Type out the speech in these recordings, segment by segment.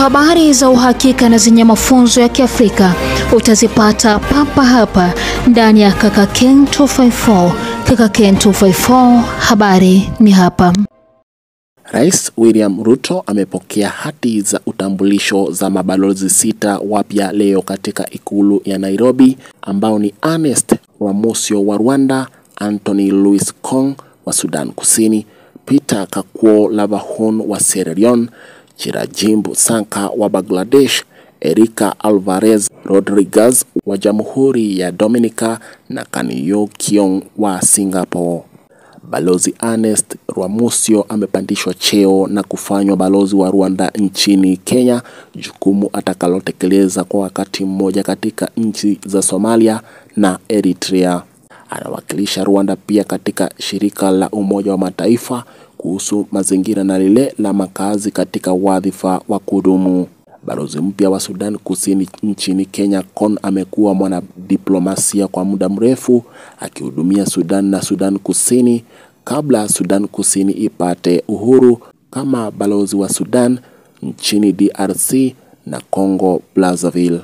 habari za uhakika na zenye mafunzo ya Kiafrika utazipata papa hapa ndani ya Kaka Ken 254. Kaka Ken 254, habari ni hapa. Rais William Ruto amepokea hati za utambulisho za mabalozi 6 wapya leo katika ikulu ya Nairobi, ambao ni Ernest Rwamusyo wa Rwanda, Anthony Louis Kong wa Sudan Kusini, Peter Kakuo Lavahun wa Sierra Leone, Chirajimbu Sanka wa Bangladesh, Erika Alvarez Rodriguez wa Jamhuri ya Dominica na Kaniyo Kiong wa Singapore. Balozi Ernest Rwamusyo amepandishwa cheo na kufanywa balozi wa Rwanda nchini Kenya, jukumu atakalotekeleza kwa wakati mmoja katika nchi za Somalia na Eritrea. Anawakilisha Rwanda pia katika shirika la Umoja wa Mataifa kuhusu mazingira na lile la makazi katika wadhifa wa kudumu. Balozi mpya wa Sudan Kusini nchini Kenya Kon amekuwa mwanadiplomasia kwa muda mrefu, akihudumia Sudan na Sudan Kusini kabla Sudan Kusini ipate uhuru kama balozi wa Sudan nchini DRC na Congo Brazzaville.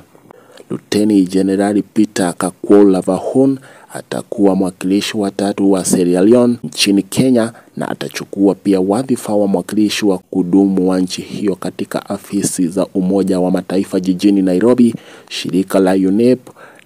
Luteni Jenerali Peter Kakuo Lavahun atakuwa mwakilishi wa 3 wa Sierra Leone nchini Kenya na atachukua pia wadhifa wa mwakilishi wa kudumu wa nchi hiyo katika afisi za Umoja wa Mataifa jijini Nairobi, shirika la UNEP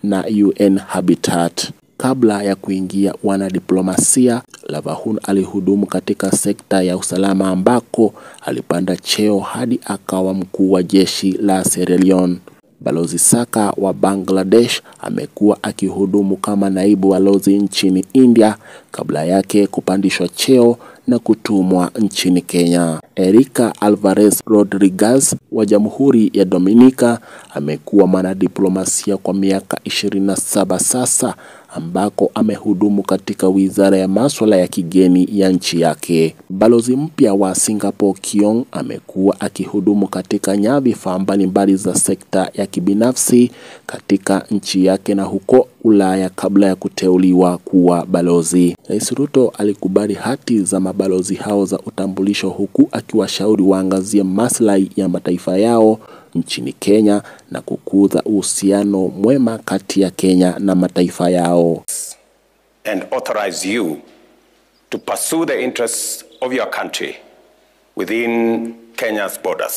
na UN Habitat. Kabla ya kuingia wanadiplomasia, Lavahun alihudumu katika sekta ya usalama ambako alipanda cheo hadi akawa mkuu wa jeshi la Sierra Leone. Balozi Saka wa Bangladesh amekuwa akihudumu kama naibu balozi nchini India kabla yake kupandishwa cheo na kutumwa nchini Kenya. Erika Alvarez Rodriguez wa Jamhuri ya Dominica amekuwa mwanadiplomasia kwa miaka 27 sasa, ambako amehudumu katika wizara ya masuala ya kigeni ya nchi yake. Balozi mpya wa Singapore Kiong amekuwa akihudumu katika nyadhifa mbalimbali za sekta ya kibinafsi katika nchi yake na huko Ulaya kabla ya kuteuliwa kuwa balozi. Rais Ruto alikubali hati za mabalozi hao za utambulisho, huku akiwashauri waangazie maslahi ya mataifa yao nchini Kenya na kukuza uhusiano mwema kati ya Kenya na mataifa yao. And authorize you to pursue the interests of your country within Kenya's borders.